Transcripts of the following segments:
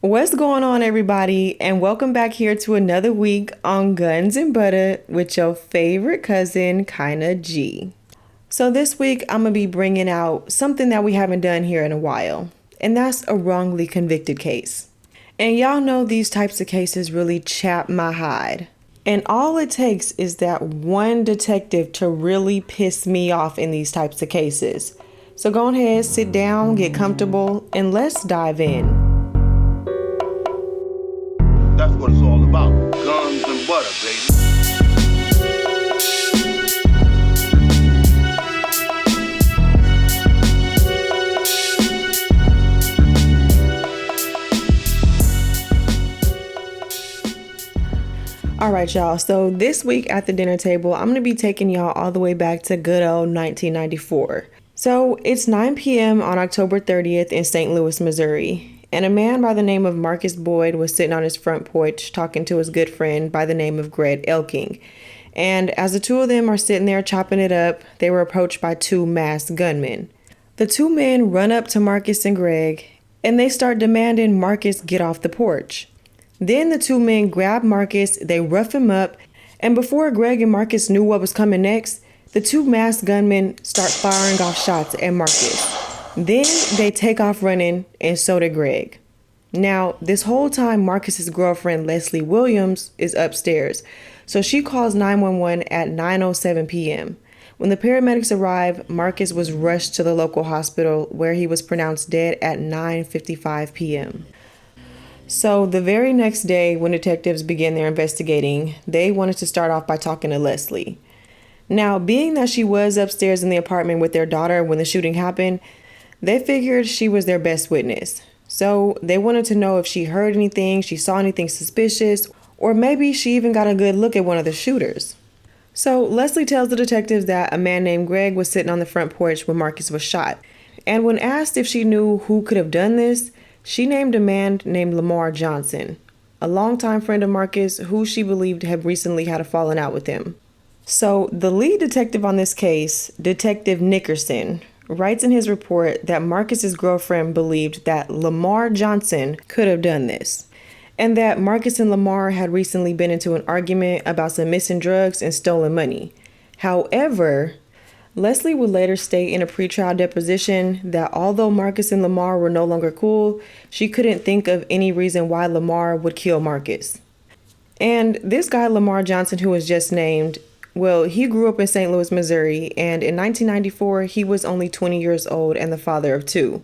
What's going on, everybody? And welcome back here to another week on Guns and Butter with your favorite cousin, Kinda G. So this week, I'm going to be bringing out something that we haven't done here in a while, and that's a wrongly convicted case. And y'all know these types of cases really chap my hide. And all it takes is that one detective to really piss me off in these types of cases. So go ahead, sit down, get comfortable, and let's dive in. That's what it's all about. Guns and butter, baby. All right, y'all. So this week at the dinner table, I'm going to be taking y'all all the way back to good old 1994. So it's 9 p.m. on October 30th in St. Louis, Missouri. And a man by the name of Marcus Boyd was sitting on his front porch talking to his good friend by the name of Greg Elking. And as the two of them are sitting there chopping it up, they were approached by two masked gunmen. The two men run up to Marcus and Greg, and they start demanding Marcus get off the porch. Then the two men grab Marcus, they rough him up, and before Greg and Marcus knew what was coming next, the two masked gunmen start firing off shots at Marcus. Then they take off running, and so did Greg. Now, this whole time, Marcus's girlfriend, Leslie Williams, is upstairs. So she calls 911 at 9:07 p.m. When the paramedics arrive, Marcus was rushed to the local hospital where he was pronounced dead at 9:55 p.m. So the very next day, when detectives began their investigating, they wanted to start off by talking to Leslie. Now, being that she was upstairs in the apartment with their daughter when the shooting happened, they figured she was their best witness. So they wanted to know if she heard anything, she saw anything suspicious, or maybe she even got a good look at one of the shooters. So Leslie tells the detectives that a man named Greg was sitting on the front porch when Marcus was shot. And when asked if she knew who could have done this, she named a man named Lamar Johnson, a longtime friend of Marcus who she believed had recently had a falling out with him. So the lead detective on this case, Detective Nickerson, writes in his report that Marcus's girlfriend believed that Lamar Johnson could have done this, and that Marcus and Lamar had recently been into an argument about some missing drugs and stolen money. However, Leslie would later state in a pretrial deposition that although Marcus and Lamar were no longer cool, she couldn't think of any reason why Lamar would kill Marcus. And this guy, Lamar Johnson, who was just named, well, he grew up in St. Louis, Missouri, and in 1994, he was only 20 years old and the father of two.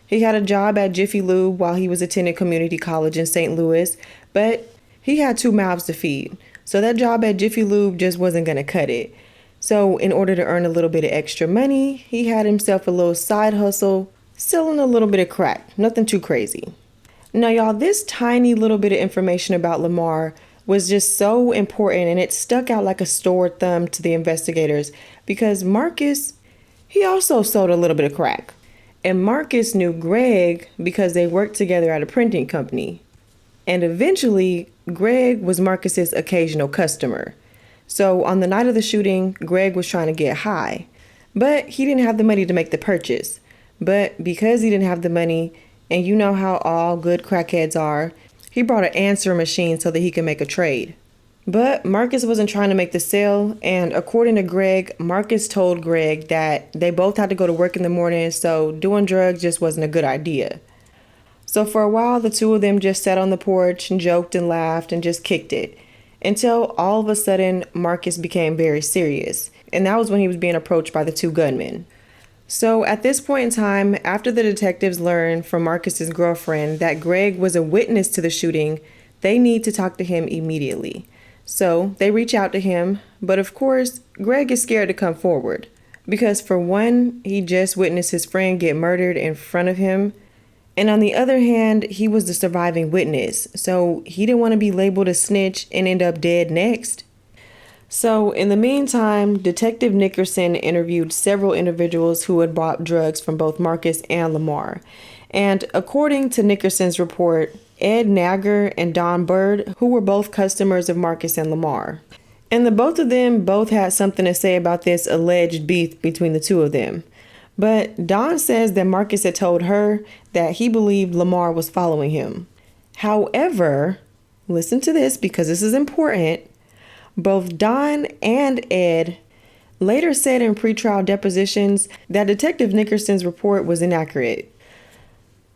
He had a job at Jiffy Lube while he was attending community college in St. Louis, but he had two mouths to feed, so that job at Jiffy Lube just wasn't going to cut it. So in order to earn a little bit of extra money, he had himself a little side hustle, selling a little bit of crack, nothing too crazy. Now, y'all, this tiny little bit of information about Lamar was just so important, and it stuck out like a sore thumb to the investigators because Marcus, he also sold a little bit of crack. And Marcus knew Greg because they worked together at a printing company. And eventually, Greg was Marcus's occasional customer. So on the night of the shooting, Greg was trying to get high, but he didn't have the money to make the purchase. But because he didn't have the money, and you know how all good crackheads are, he brought an answering machine so that he could make a trade. But Marcus wasn't trying to make the sale, and according to Greg, Marcus told Greg that they both had to go to work in the morning, so doing drugs just wasn't a good idea. So for a while, the two of them just sat on the porch and joked and laughed and just kicked it, until all of a sudden, Marcus became very serious, and that was when he was being approached by the two gunmen. So at this point in time, after the detectives learned from Marcus's girlfriend that Greg was a witness to the shooting, they need to talk to him immediately. So they reach out to him, but of course, Greg is scared to come forward. Because for one, he just witnessed his friend get murdered in front of him. And on the other hand, he was the surviving witness, so he didn't want to be labeled a snitch and end up dead next. So in the meantime, Detective Nickerson interviewed several individuals who had bought drugs from both Marcus and Lamar. And according to Nickerson's report, Ed Nagger and Don Bird, who were both customers of Marcus and Lamar. And the both of them both had something to say about this alleged beef between the two of them. But Don says that Marcus had told her that he believed Lamar was following him. However, listen to this because this is important. Both Don and Ed later said in pretrial depositions that Detective Nickerson's report was inaccurate.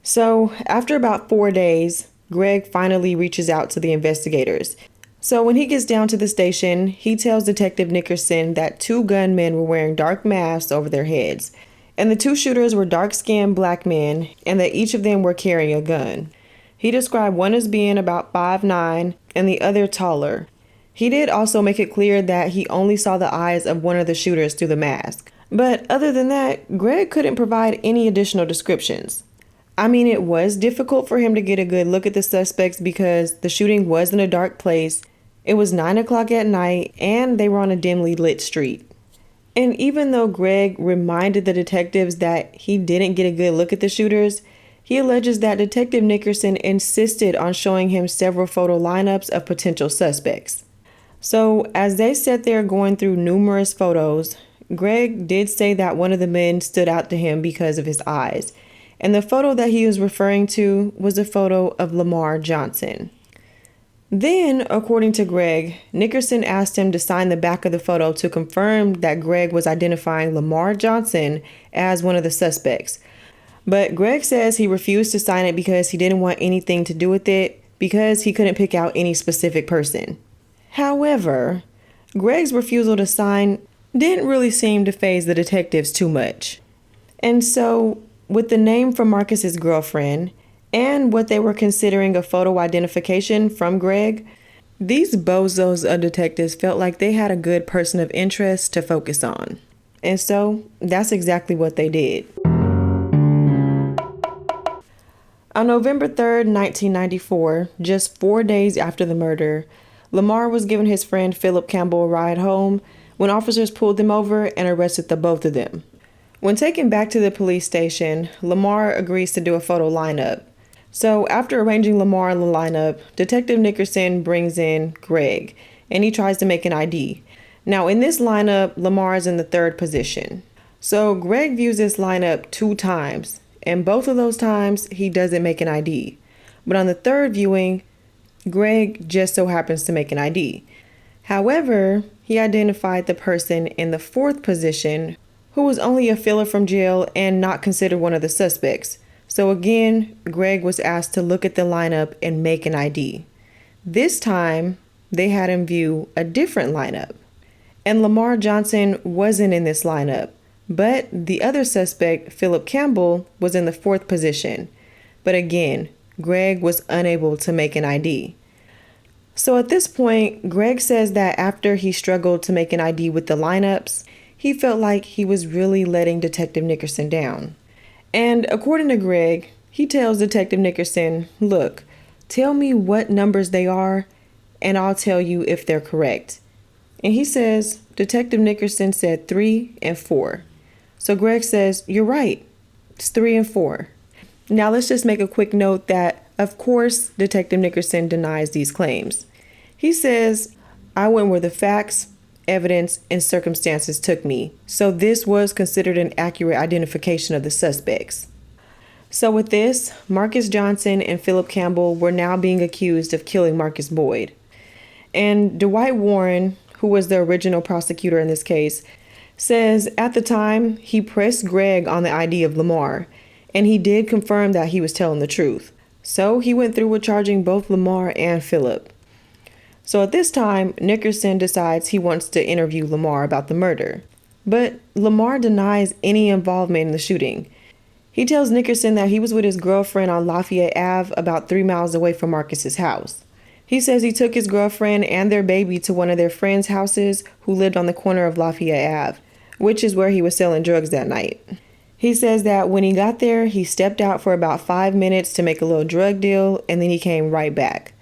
So, after about 4 days, Greg finally reaches out to the investigators. So when he gets down to the station, he tells Detective Nickerson that 2 gunmen were wearing dark masks over their heads, and the 2 shooters were dark-skinned black men, and that each of them were carrying a gun. He described one as being about 5'9" and the other taller. He did also make it clear that he only saw the eyes of one of the shooters through the mask. But other than that, Greg couldn't provide any additional descriptions. I mean, it was difficult for him to get a good look at the suspects because the shooting was in a dark place, it was 9 o'clock at night, and they were on a dimly lit street. And even though Greg reminded the detectives that he didn't get a good look at the shooters, he alleges that Detective Nickerson insisted on showing him several photo lineups of potential suspects. So as they sat there going through numerous photos, Greg did say that one of the men stood out to him because of his eyes. And the photo that he was referring to was a photo of Lamar Johnson. Then, according to Greg, Nickerson asked him to sign the back of the photo to confirm that Greg was identifying Lamar Johnson as one of the suspects. But Greg says he refused to sign it because he didn't want anything to do with it because he couldn't pick out any specific person. However, Greg's refusal to sign didn't really seem to faze the detectives too much. And so, with the name from Marcus's girlfriend and what they were considering a photo identification from Greg, these bozos of detectives felt like they had a good person of interest to focus on. And so that's exactly what they did. On November 3rd, 1994, just 4 days after the murder, Lamar was giving his friend Philip Campbell a ride home when officers pulled them over and arrested the both of them. When taken back to the police station, Lamar agrees to do a photo lineup. So after arranging Lamar in the lineup, Detective Nickerson brings in Greg, and he tries to make an ID. Now in this lineup, Lamar is in the 3rd position. So Greg views this lineup 2 times, and both of those times he doesn't make an ID. But on the 3rd viewing, Greg just so happens to make an ID. However, he identified the person in the 4th position who was only a filler from jail and not considered one of the suspects. So again, Greg was asked to look at the lineup and make an ID. This time, they had him view a different lineup. And Lamar Johnson wasn't in this lineup, but the other suspect, Philip Campbell, was in the 4th position. But again, Greg was unable to make an ID. So at this point, Greg says that after he struggled to make an ID with the lineups, he felt like he was really letting Detective Nickerson down. And according to Greg, he tells Detective Nickerson, look, tell me what numbers they are, and I'll tell you if they're correct. And he says, Detective Nickerson said 3 and 4. So Greg says, you're right, it's 3 and 4. Now let's just make a quick note that, of course, Detective Nickerson denies these claims. He says, I went where the facts, evidence, and circumstances took me, so this was considered an accurate identification of the suspects. So with this, Marcus Johnson and Philip Campbell were now being accused of killing Marcus Boyd. And Dwight Warren, who was the original prosecutor in this case, says at the time he pressed Greg on the ID of Lamar, and he did confirm that he was telling the truth. So he went through with charging both Lamar and Philip. So at this time, Nickerson decides he wants to interview Lamar about the murder. But Lamar denies any involvement in the shooting. He tells Nickerson that he was with his girlfriend on Lafayette Ave about 3 miles away from Marcus's house. He says he took his girlfriend and their baby to one of their friends' houses who lived on the corner of Lafayette Ave, which is where he was selling drugs that night. He says that when he got there, he stepped out for about 5 minutes to make a little drug deal, and then he came right back.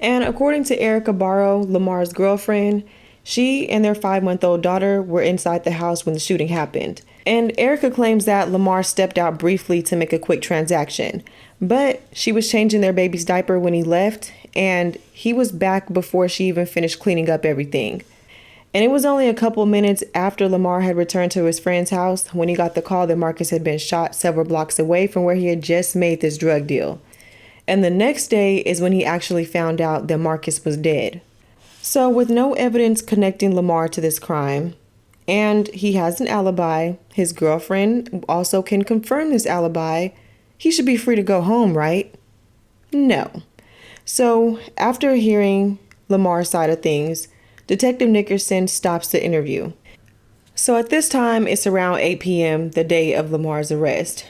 And according to Erica Barrow, Lamar's girlfriend, she and their 5-month-old daughter were inside the house when the shooting happened. And Erica claims that Lamar stepped out briefly to make a quick transaction, but she was changing their baby's diaper when he left, and he was back before she even finished cleaning up everything. And it was only a couple minutes after Lamar had returned to his friend's house when he got the call that Marcus had been shot several blocks away from where he had just made this drug deal. And the next day is when he actually found out that Marcus was dead. So with no evidence connecting Lamar to this crime, and he has an alibi, his girlfriend also can confirm this alibi, he should be free to go home, right? No. So after hearing Lamar's side of things, Detective Nickerson stops the interview. So at this time, it's around 8 p.m., the day of Lamar's arrest.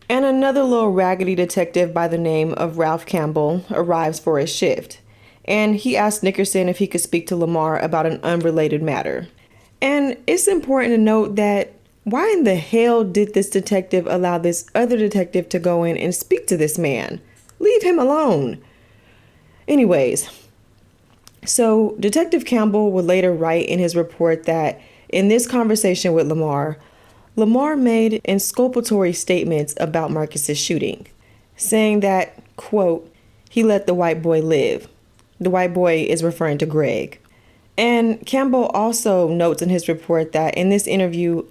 And another little raggedy detective by the name of Ralph Campbell arrives for his shift. And he asked Nickerson if he could speak to Lamar about an unrelated matter. And it's important to note that why in the hell did this detective allow this other detective to go in and speak to this man? Leave him alone. Anyways, so Detective Campbell would later write in his report that in this conversation with Lamar made exculpatory statements about Marcus's shooting, saying that, quote, he let the white boy live. The white boy is referring to Greg. And Campbell also notes in his report that in this interview,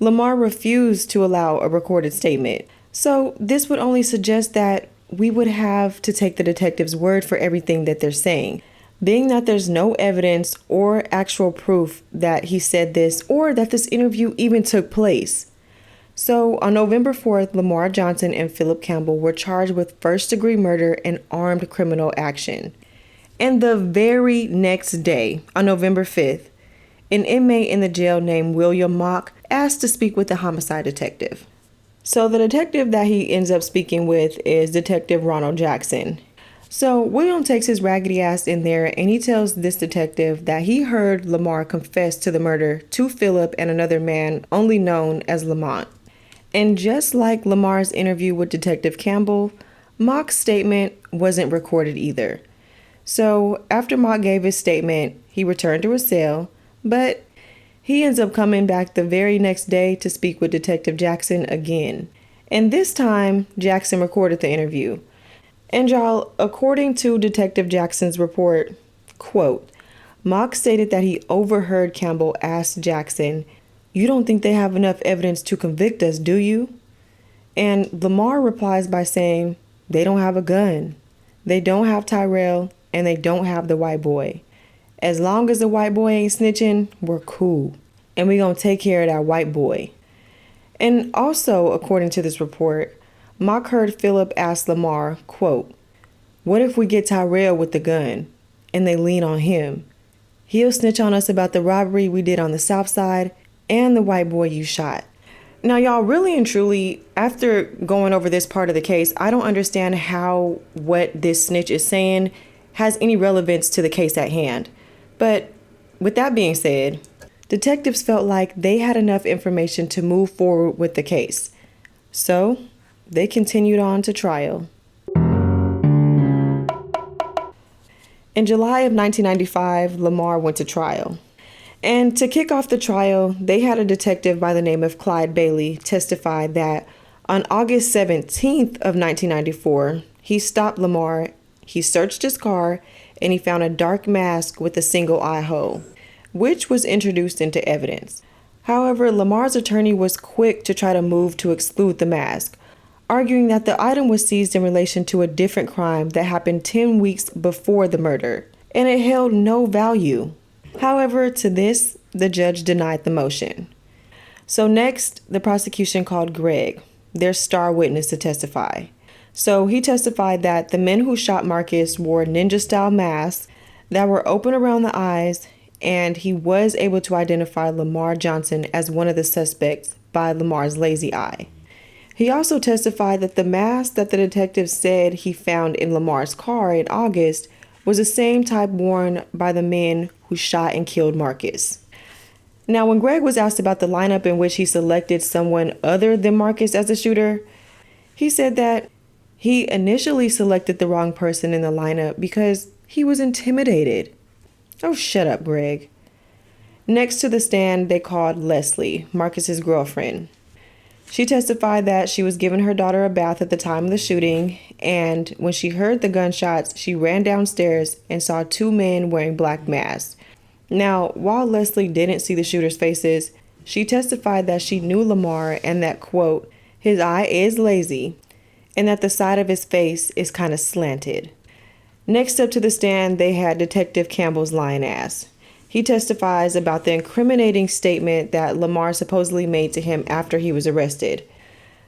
Lamar refused to allow a recorded statement. So this would only suggest that we would have to take the detective's word for everything that they're saying, being that there's no evidence or actual proof that he said this or that this interview even took place. So on November 4th, Lamar Johnson and Philip Campbell were charged with first-degree murder and armed criminal action. And the very next day, on November 5th, an inmate in the jail named William Mock asked to speak with the homicide detective. So the detective that he ends up speaking with is Detective Ronald Jackson. So William takes his raggedy ass in there and he tells this detective that he heard Lamar confess to the murder to Philip and another man only known as Lamont. And just like Lamar's interview with Detective Campbell, Mock's statement wasn't recorded either. So after Mock gave his statement, he returned to his cell, but he ends up coming back the very next day to speak with Detective Jackson again. And this time, Jackson recorded the interview. And y'all, according to Detective Jackson's report, quote, Mock stated that he overheard Campbell ask Jackson, "You don't think they have enough evidence to convict us, do you?" And Lamar replies by saying, "They don't have a gun. They don't have Tyrell, and they don't have the white boy. As long as the white boy ain't snitching, we're cool. And we gonna take care of that white boy." And also, according to this report, Mock heard Philip ask Lamar, quote, "What if we get Tyrell with the gun and they lean on him? He'll snitch on us about the robbery we did on the south side and the white boy you shot." Now, y'all, really and truly, after going over this part of the case, I don't understand how what this snitch is saying has any relevance to the case at hand. But with that being said, detectives felt like they had enough information to move forward with the case. So they continued on to trial. In July of 1995, Lamar went to trial. And to kick off the trial, they had a detective by the name of Clyde Bailey testify that on August 17th of 1994, he stopped Lamar, he searched his car, and he found a dark mask with a single eye hole, which was introduced into evidence. However, Lamar's attorney was quick to try to move to exclude the mask, arguing that the item was seized in relation to a different crime that happened 10 weeks before the murder, and it held no value. However, to this, the judge denied the motion. So next, the prosecution called Greg, their star witness, to testify. So he testified that the men who shot Marcus wore ninja-style masks that were open around the eyes, and he was able to identify Lamar Johnson as one of the suspects by Lamar's lazy eye. He also testified that the mask that the detective said he found in Lamar's car in August was the same type worn by the men who shot and killed Marcus. Now, when Greg was asked about the lineup in which he selected someone other than Marcus as a shooter, he said that he initially selected the wrong person in the lineup because he was intimidated. Oh, shut up, Greg. Next to the stand, they called Leslie, Marcus's girlfriend. She testified that she was giving her daughter a bath at the time of the shooting, and when she heard the gunshots, she ran downstairs and saw two men wearing black masks. Now, while Leslie didn't see the shooters' faces, she testified that she knew Lamar and that, quote, his eye is lazy, and that the side of his face is kind of slanted. Next up to the stand, they had Detective Campbell's lying ass. He testifies about the incriminating statement that Lamar supposedly made to him after he was arrested.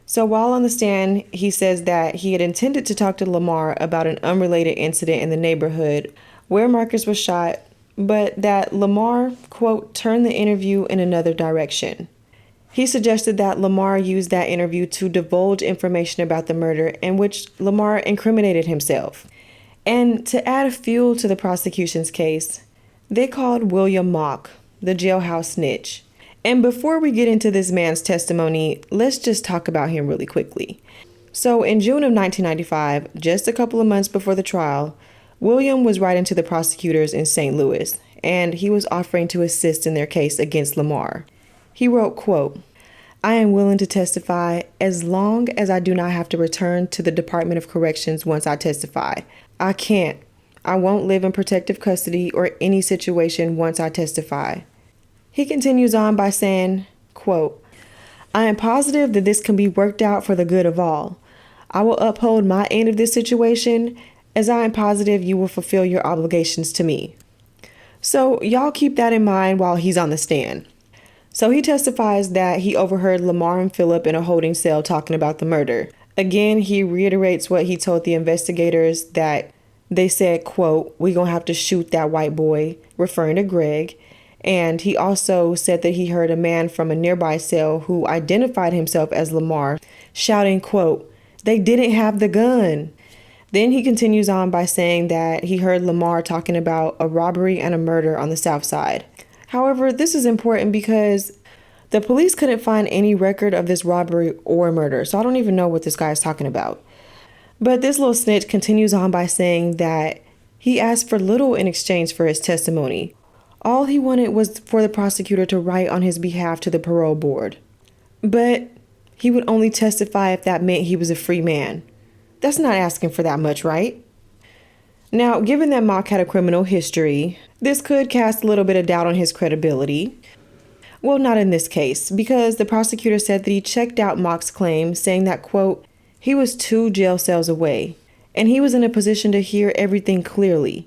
So while on the stand, he says that he had intended to talk to Lamar about an unrelated incident in the neighborhood where Marcus was shot, but that Lamar, quote, turned the interview in another direction. He suggested that Lamar use that interview to divulge information about the murder in which Lamar incriminated himself. And to add fuel to the prosecution's case, they called William Mock, the jailhouse snitch. And before we get into this man's testimony, let's just talk about him really quickly. So in June of 1995, just a couple of months before the trial, William was writing to the prosecutors in St. Louis, and he was offering to assist in their case against Lamar. He wrote, quote, "I am willing to testify as long as I do not have to return to the Department of Corrections once I testify. I won't live in protective custody or any situation once I testify." He continues on by saying, quote, "I am positive that this can be worked out for the good of all. I will uphold my end of this situation, as I am positive you will fulfill your obligations to me." So y'all keep that in mind while he's on the stand. So he testifies that he overheard Lamar and Philip in a holding cell talking about the murder. Again, he reiterates what he told the investigators, that they said, quote, "We gonna have to shoot that white boy," referring to Greg. And he also said that he heard a man from a nearby cell who identified himself as Lamar shouting, quote, "They didn't have the gun." Then he continues on by saying that he heard Lamar talking about a robbery and a murder on the south side. However, this is important because the police couldn't find any record of this robbery or murder, so I don't even know what this guy is talking about. But this little snitch continues on by saying that he asked for little in exchange for his testimony. All he wanted was for the prosecutor to write on his behalf to the parole board. But he would only testify if that meant he was a free man. That's not asking for that much, right? Now, given that Mock had a criminal history, this could cast a little bit of doubt on his credibility. Well, not in this case, because the prosecutor said that he checked out Mock's claim, saying that, quote, he was 2 jail cells away, and he was in a position to hear everything clearly.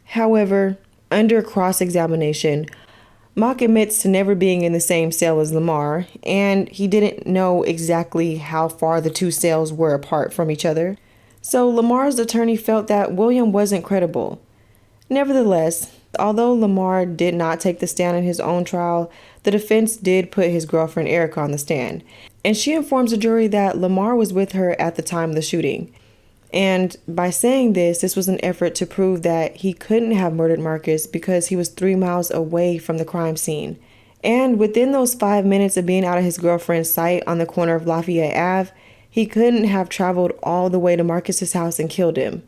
However, under cross-examination, Mock admits to never being in the same cell as Lamar, and he didn't know exactly how far the 2 cells were apart from each other. So Lamar's attorney felt that William wasn't credible. Nevertheless, although Lamar did not take the stand in his own trial, the defense did put his girlfriend Erica on the stand, and she informs the jury that Lamar was with her at the time of the shooting. And by saying this was an effort to prove that he couldn't have murdered Marcus because he was 3 miles away from the crime scene. And within those 5 minutes of being out of his girlfriend's sight on the corner of Lafayette Ave, he couldn't have traveled all the way to Marcus's house and killed him.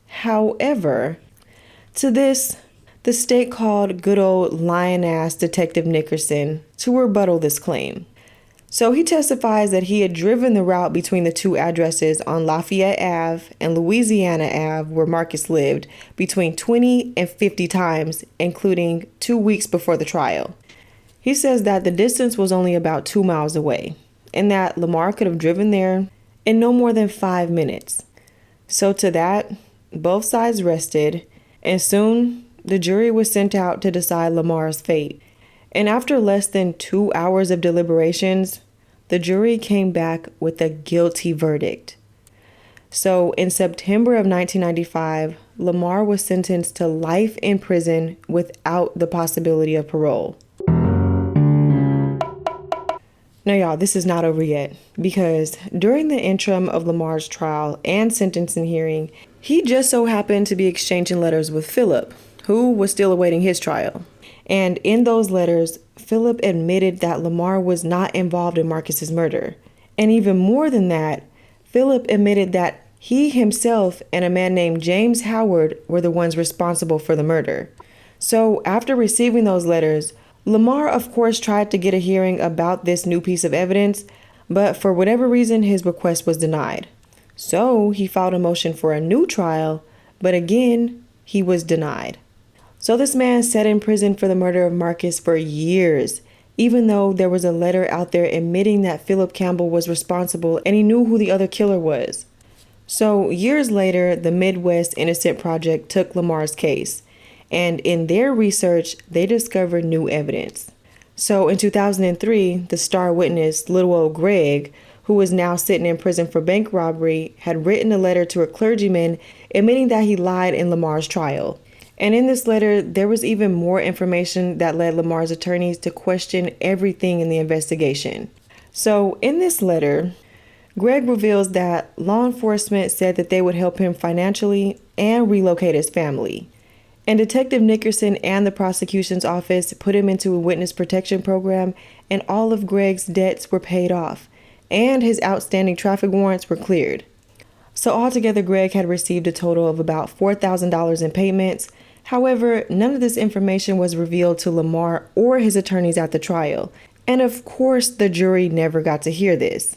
However, to this, the state called good old lion-ass Detective Nickerson to rebuttal this claim. So he testifies that he had driven the route between the 2 addresses on Lafayette Ave and Louisiana Ave where Marcus lived between 20 and 50 times, including 2 weeks before the trial. He says that the distance was only about 2 miles away, and that Lamar could have driven there in no more than 5 minutes. So to that, both sides rested, and soon the jury was sent out to decide Lamar's fate. And after less than 2 hours of deliberations, the jury came back with a guilty verdict. So in September of 1995, Lamar was sentenced to life in prison without the possibility of parole. Now, y'all, this is not over yet, because during the interim of Lamar's trial and sentencing hearing, he just so happened to be exchanging letters with Philip, who was still awaiting his trial. And in those letters, Philip admitted that Lamar was not involved in Marcus's murder. And even more than that, Philip admitted that he himself and a man named James Howard were the ones responsible for the murder. So after receiving those letters, Lamar, of course, tried to get a hearing about this new piece of evidence, but for whatever reason, his request was denied. So he filed a motion for a new trial, but again, he was denied. So this man sat in prison for the murder of Marcus for years, even though there was a letter out there admitting that Philip Campbell was responsible and he knew who the other killer was. So, years later, the Midwest Innocent Project took Lamar's case, and in their research, they discovered new evidence. So, in 2003, the star witness, little old Greg, who was now sitting in prison for bank robbery, had written a letter to a clergyman admitting that he lied in Lamar's trial. And in this letter, there was even more information that led Lamar's attorneys to question everything in the investigation. So, in this letter, Greg reveals that law enforcement said that they would help him financially and relocate his family. And Detective Nickerson and the prosecution's office put him into a witness protection program, and all of Greg's debts were paid off, and his outstanding traffic warrants were cleared. So altogether, Greg had received a total of about $4,000 in payments. However, none of this information was revealed to Lamar or his attorneys at the trial. And of course, the jury never got to hear this.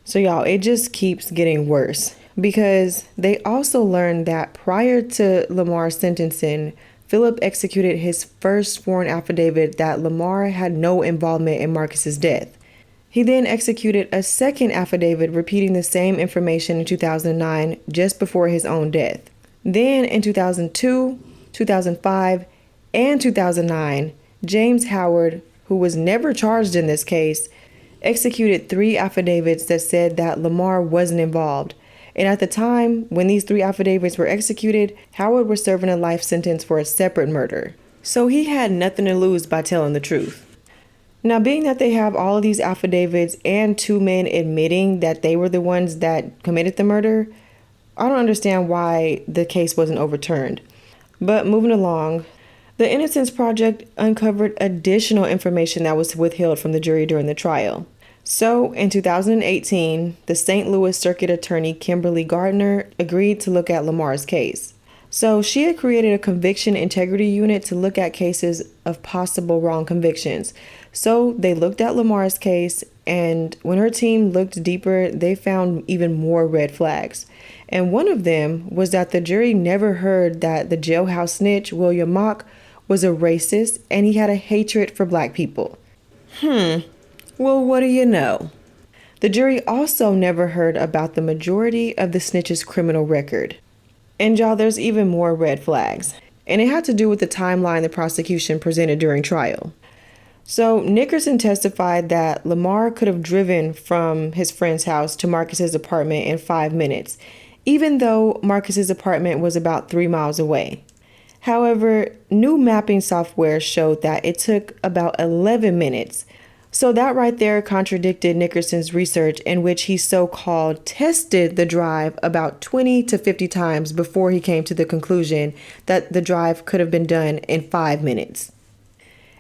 So y'all, it just keeps getting worse, because they also learned that prior to Lamar's sentencing, Philip executed his first sworn affidavit that Lamar had no involvement in Marcus's death. He then executed a second affidavit repeating the same information in 2009, just before his own death. Then in 2002, 2005, and 2009, James Howard, who was never charged in this case, executed 3 affidavits that said that Lamar wasn't involved. And at the time, when these 3 affidavits were executed, Howard was serving a life sentence for a separate murder. So he had nothing to lose by telling the truth. Now, being that they have all of these affidavits and 2 men admitting that they were the ones that committed the murder, I don't understand why the case wasn't overturned. But moving along, the Innocence Project uncovered additional information that was withheld from the jury during the trial. So, in 2018, the St. Louis Circuit Attorney Kimberly Gardner agreed to look at Lamar's case. So, she had created a conviction integrity unit to look at cases of possible wrong convictions. So, they looked at Lamar's case, and when her team looked deeper, they found even more red flags. And one of them was that the jury never heard that the jailhouse snitch, William Mock, was a racist and he had a hatred for black people. Well, what do you know? The jury also never heard about the majority of the snitch's criminal record. And y'all, there's even more red flags. And it had to do with the timeline the prosecution presented during trial. So Nickerson testified that Lamar could have driven from his friend's house to Marcus's apartment in 5 minutes, even though Marcus's apartment was about 3 miles away. However, new mapping software showed that it took about 11 minutes. So that right there contradicted Nickerson's research, in which he so-called tested the drive about 20 to 50 times before he came to the conclusion that the drive could have been done in 5 minutes.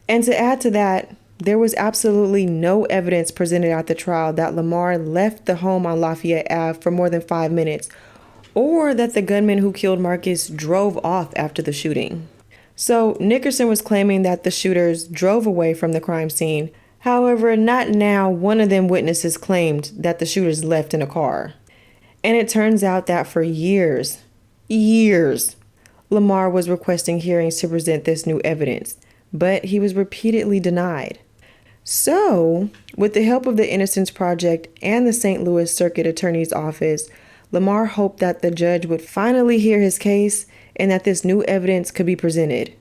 And to add to that, there was absolutely no evidence presented at the trial that Lamar left the home on Lafayette Ave for more than 5 minutes, or that the gunman who killed Marcus drove off after the shooting. So Nickerson was claiming that the shooters drove away from the crime scene. However, not now one of them witnesses claimed that the shooters left in a car. And it turns out that for years, Lamar was requesting hearings to present this new evidence, but he was repeatedly denied. So, with the help of the Innocence Project and the St. Louis Circuit Attorney's Office, Lamar hoped that the judge would finally hear his case and that this new evidence could be presented.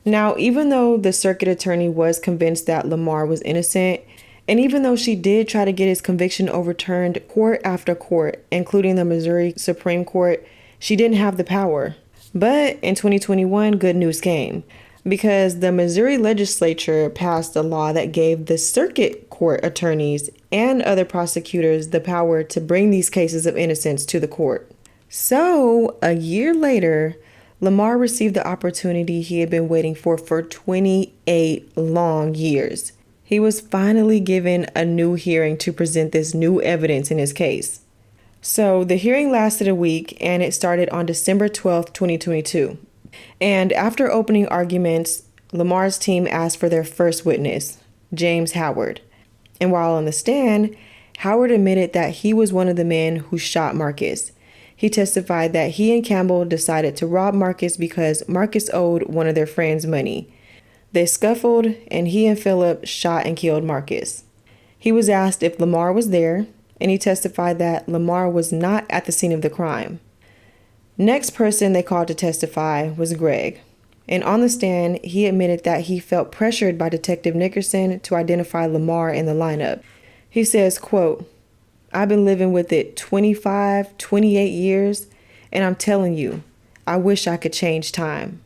Now, even though the circuit attorney was convinced that Lamar was innocent, and even though she did try to get his conviction overturned court after court, including the Missouri Supreme Court, she didn't have the power. But in 2021, good news came, because the Missouri legislature passed a law that gave the circuit court attorneys and other prosecutors the power to bring these cases of innocence to the court. So, a year later, Lamar received the opportunity he had been waiting for 28 long years. He was finally given a new hearing to present this new evidence in his case. So the hearing lasted a week, and it started on December 12th, 2022. And after opening arguments, Lamar's team asked for their first witness, James Howard. And while on the stand, Howard admitted that he was one of the men who shot Marcus. He testified that he and Campbell decided to rob Marcus because Marcus owed one of their friends money. They scuffled, and he and Philip shot and killed Marcus. He was asked if Lamar was there, and he testified that Lamar was not at the scene of the crime. Next person they called to testify was Greg. And on the stand, he admitted that he felt pressured by Detective Nickerson to identify Lamar in the lineup. He says, quote, "I've been living with it 25, 28 years, and I'm telling you, I wish I could change time."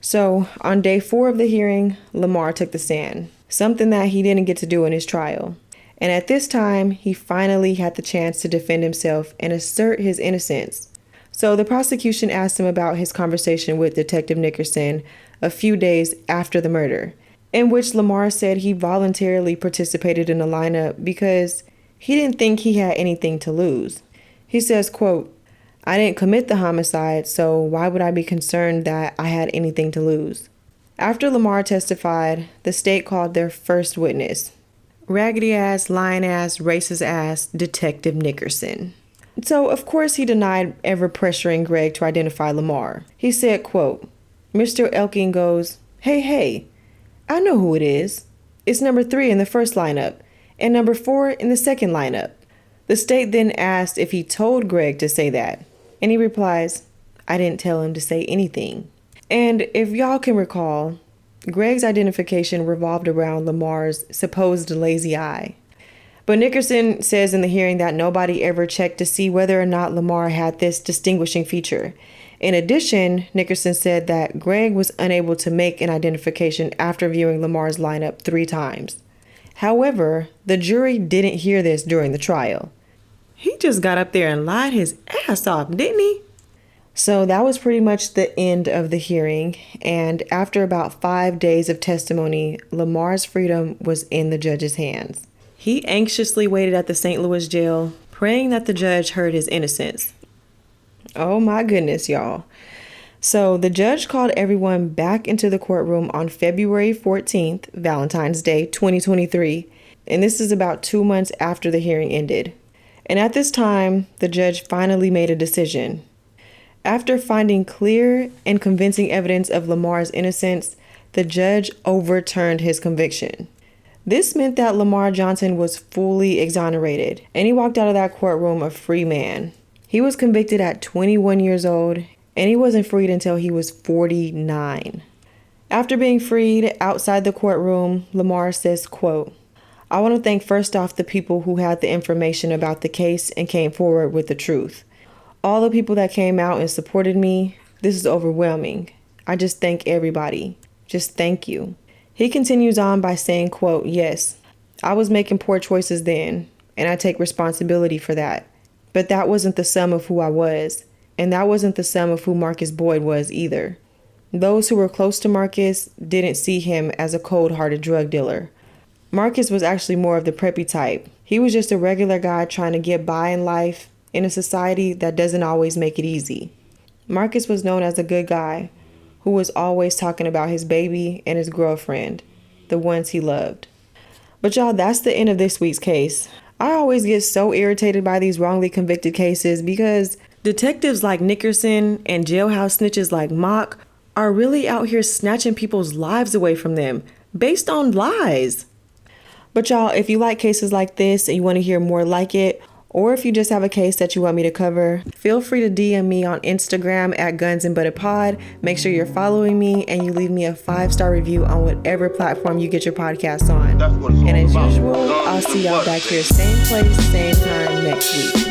So, on day 4 of the hearing, Lamar took the stand, something that he didn't get to do in his trial. And at this time, he finally had the chance to defend himself and assert his innocence. So the prosecution asked him about his conversation with Detective Nickerson a few days after the murder, in which Lamar said he voluntarily participated in the lineup because he didn't think he had anything to lose. He says, quote, "I didn't commit the homicide, so why would I be concerned that I had anything to lose?" After Lamar testified, the state called their first witness, raggedy ass, lying ass, racist ass Detective Nickerson. So, of course, he denied ever pressuring Greg to identify Lamar. He said, quote, "Mr. Elking goes, hey, I know who it is. It's number 3 in the first lineup and number 4 in the second lineup." The state then asked if he told Greg to say that, and he replies, "I didn't tell him to say anything." And if y'all can recall, Greg's identification revolved around Lamar's supposed lazy eye. But Nickerson says in the hearing that nobody ever checked to see whether or not Lamar had this distinguishing feature. In addition, Nickerson said that Greg was unable to make an identification after viewing Lamar's lineup 3 times. However, the jury didn't hear this during the trial. He just got up there and lied his ass off, didn't he? So that was pretty much the end of the hearing, and after about 5 days of testimony, Lamar's freedom was in the judge's hands. He anxiously waited at the St. Louis jail, praying that the judge heard his innocence. Oh my goodness, y'all. So the judge called everyone back into the courtroom on February 14th, Valentine's Day, 2023, and this is about 2 months after the hearing ended. And at this time, the judge finally made a decision. After finding clear and convincing evidence of Lamar's innocence, the judge overturned his conviction. This meant that Lamar Johnson was fully exonerated, and he walked out of that courtroom a free man. He was convicted at 21 years old, and he wasn't freed until he was 49. After being freed outside the courtroom, Lamar says, quote, "I want to thank first off the people who had the information about the case and came forward with the truth. All the people that came out and supported me, this is overwhelming. I just thank everybody. Just thank you." He continues on by saying, quote, "Yes, I was making poor choices then, and I take responsibility for that. But that wasn't the sum of who I was, and that wasn't the sum of who Marcus Boyd was either. Those who were close to Marcus didn't see him as a cold-hearted drug dealer. Marcus was actually more of the preppy type. He was just a regular guy trying to get by in life in a society that doesn't always make it easy. Marcus was known as a good guy who was always talking about his baby and his girlfriend, the ones he loved." But y'all, that's the end of this week's case. I always get so irritated by these wrongly convicted cases because detectives like Nickerson and jailhouse snitches like Mock are really out here snatching people's lives away from them based on lies. But y'all, if you like cases like this and you want to hear more like it, or if you just have a case that you want me to cover, feel free to DM me on Instagram at gunsandbuttapod. Make sure you're following me and you leave me a 5-star review on whatever platform you get your podcasts on. That's what it's all And as about. usual, Guns I'll and see y'all butter. back here same place, same time next week.